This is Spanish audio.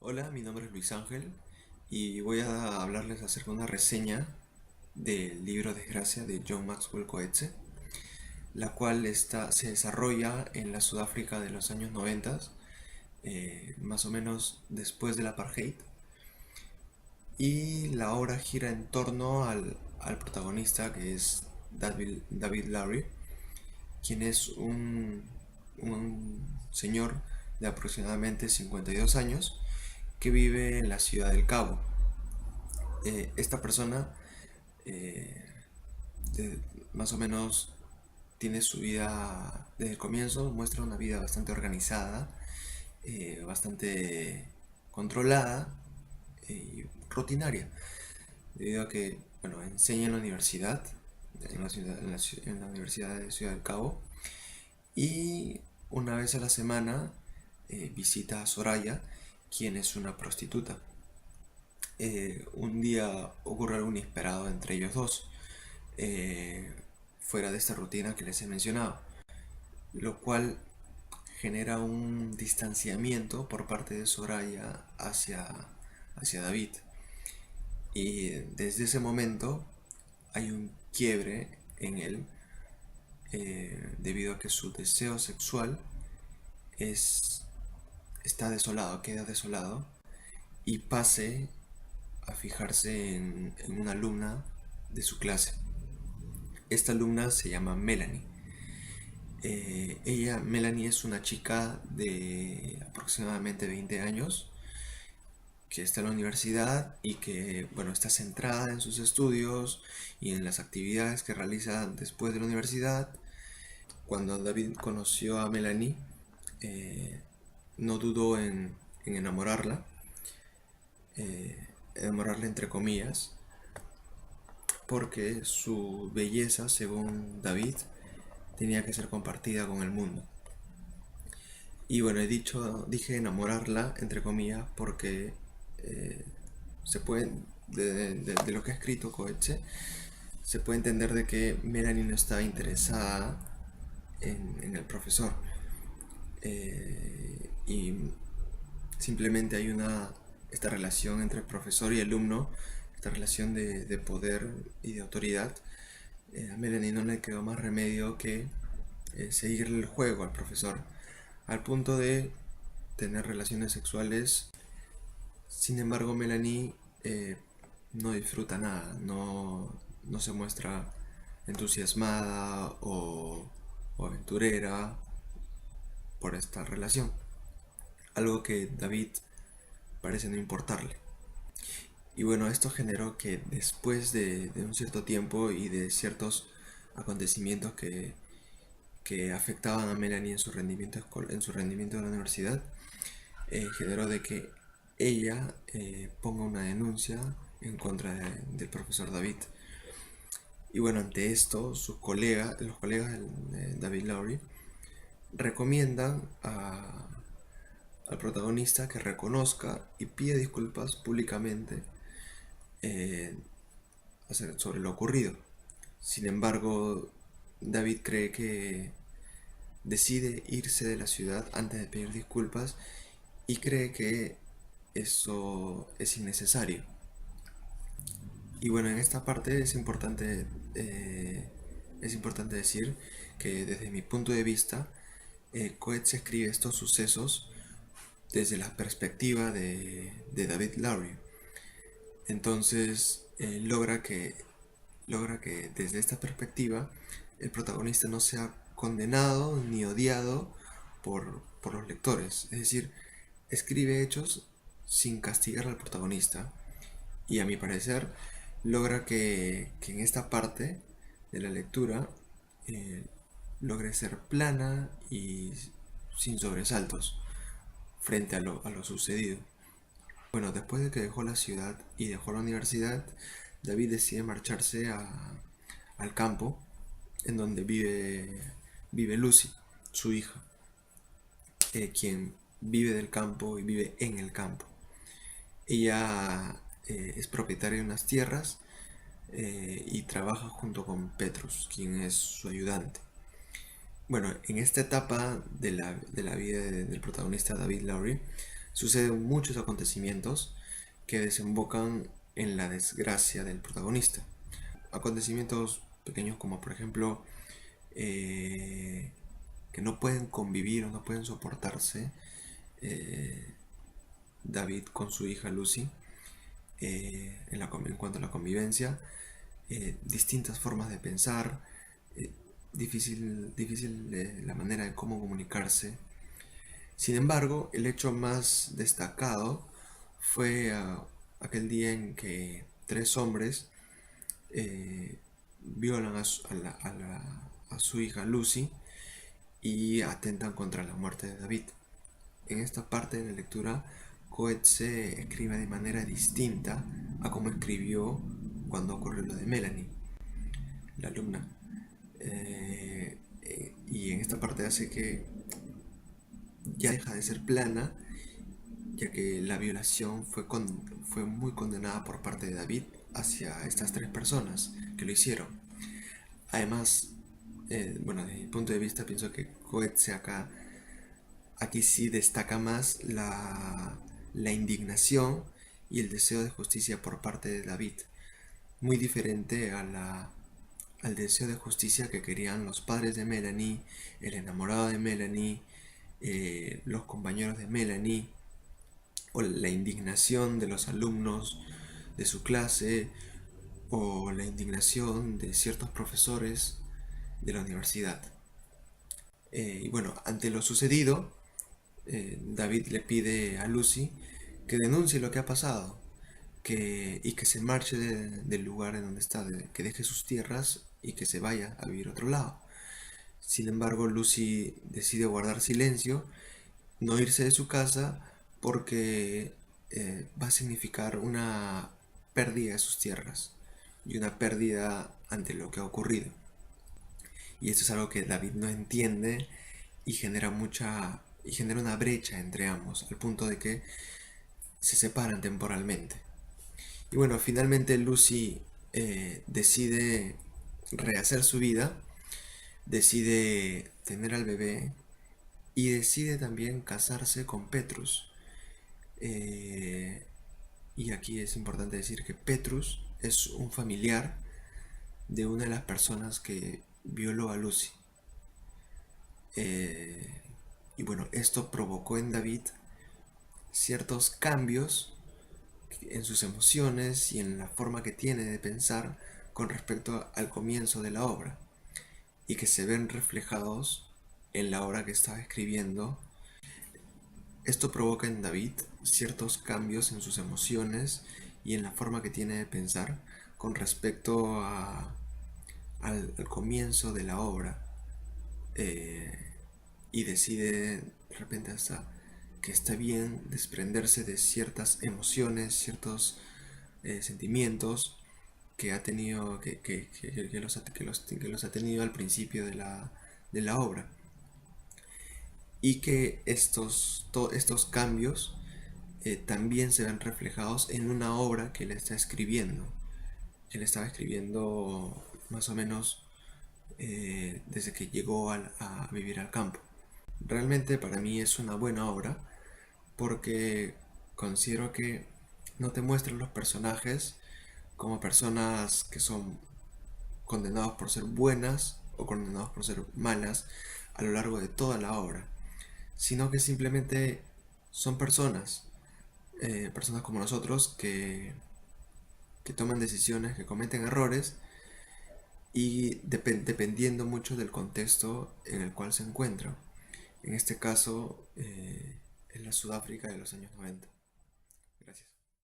Hola, mi nombre es Luis Ángel y voy a hablarles acerca de una reseña del libro Desgracia de John Maxwell Coetzee, la cual se desarrolla en la Sudáfrica de los años 90, más o menos después del apartheid, y la obra gira en torno al protagonista, que es David Lowry, quien es un señor de aproximadamente 52 años que vive en la ciudad del Cabo. Esta persona eh, de- más o menos tiene su vida desde el comienzo, muestra una vida bastante organizada, bastante controlada y rutinaria, debido a que, bueno, enseña en la universidad, en la Universidad de Ciudad del Cabo, y una vez a la semana visita a Soraya, quien es una prostituta. Un día ocurre algo inesperado entre ellos dos, eh, fuera de esta rutina que les he mencionado, lo cual genera un distanciamiento por parte de Soraya hacia David. Y desde ese momento hay un quiebre en él, debido a que su deseo sexual es, está desolado, queda desolado, y pase a fijarse en una alumna de su clase. Esta alumna se llama Melanie. Melanie, es una chica de aproximadamente 20 años que está en la universidad y que, bueno, está centrada en sus estudios y en las actividades que realiza después de la universidad. Cuando David conoció a Melanie, eh, no dudó en enamorarla entre comillas, porque su belleza, según David, tenía que ser compartida con el mundo. Y bueno, dije enamorarla, entre comillas, porque eh, se puede, de lo que ha escrito Coetzee, se puede entender de que Melanie no está interesada en el profesor. Y simplemente hay esta relación entre el profesor y alumno, esta relación de poder y de autoridad. A Melanie no le quedó más remedio que seguirle el juego al profesor, al punto de tener relaciones sexuales. Sin embargo, Melanie no disfruta nada, no se muestra entusiasmada o aventurera por esta relación, algo que David parece no importarle. Y bueno, esto generó que después de un cierto tiempo y de ciertos acontecimientos que afectaban a Melanie en su rendimiento de la universidad, generó de que ella ponga una denuncia en contra del profesor David. Y bueno, ante esto, los colegas de David Lowry recomiendan al protagonista que reconozca y pida disculpas públicamente eh, sobre lo ocurrido. Sin embargo, David cree que decide irse de la ciudad antes de pedir disculpas y cree que eso es innecesario. Y bueno, en esta parte es importante decir que desde mi punto de vista, Coetzee escribe estos sucesos desde la perspectiva de David Lowry. Entonces logra que desde esta perspectiva el protagonista no sea condenado ni odiado por los lectores. Es decir, escribe hechos sin castigar al protagonista. Y a mi parecer logra que en esta parte de la lectura eh, logre ser plana y sin sobresaltos frente a lo sucedido. Bueno, después de que dejó la ciudad y dejó la universidad, David decide marcharse al campo, en donde vive Lucy, su hija, quien vive del campo y vive en el campo. Ella es propietaria de unas tierras y trabaja junto con Petrus, quien es su ayudante. Bueno, en esta etapa de la vida del protagonista David Lowry, suceden muchos acontecimientos que desembocan en la desgracia del protagonista. Acontecimientos pequeños como por ejemplo que no pueden convivir o no pueden soportarse eh, David con su hija Lucy en cuanto a la convivencia, distintas formas de pensar, eh, difícil la manera de cómo comunicarse. Sin embargo, el hecho más destacado fue aquel día en que tres hombres violan a su hija Lucy y atentan contra la muerte de David. En esta parte de la lectura, Coetzee escribe de manera distinta a como escribió cuando ocurrió lo de Melanie, la alumna. Y en esta parte hace que ya deja de ser plana, ya que la violación fue muy condenada por parte de David hacia estas tres personas que lo hicieron. Además, bueno, desde mi punto de vista pienso que Coetzee aquí sí destaca más la indignación y el deseo de justicia por parte de David, muy diferente al deseo de justicia que querían los padres de Melanie, el enamorado de Melanie, los compañeros de Melanie, o la indignación de los alumnos de su clase, o la indignación de ciertos profesores de la universidad. Y bueno, ante lo sucedido, David le pide a Lucy que denuncie lo que ha pasado y que se marche del lugar en donde está, que deje sus tierras y que se vaya a vivir a otro lado. Sin embargo, Lucy decide guardar silencio, no irse de su casa porque va a significar una pérdida de sus tierras y una pérdida ante lo que ha ocurrido. Y esto es algo que David no entiende y genera una brecha entre ambos, al punto de que se separan temporalmente. Y bueno, finalmente Lucy decide rehacer su vida, decide tener al bebé y decide también casarse con Petrus. Y aquí es importante decir que Petrus es un familiar de una de las personas que violó a Lucy. Y bueno, esto provocó en David ciertos cambios en sus emociones y en la forma que tiene de pensar con respecto al comienzo de la obra, y que se ven reflejados en la obra que estaba escribiendo. Esto provoca en David ciertos cambios en sus emociones y en la forma que tiene de pensar con respecto al comienzo de la obra, y decide de repente hasta que está bien desprenderse de ciertas emociones, ciertos sentimientos que ha tenido, que los ha tenido al principio de la obra. Y que estos cambios también se ven reflejados en una obra que él está escribiendo. Él estaba escribiendo más o menos desde que llegó a vivir al campo. Realmente para mí es una buena obra porque considero que no te muestran los personajes como personas que son condenados por ser buenas o condenados por ser malas a lo largo de toda la obra, sino que simplemente son personas, personas como nosotros que toman decisiones, que cometen errores y dependiendo mucho del contexto en el cual se encuentran. En este caso, en la Sudáfrica de los años 90.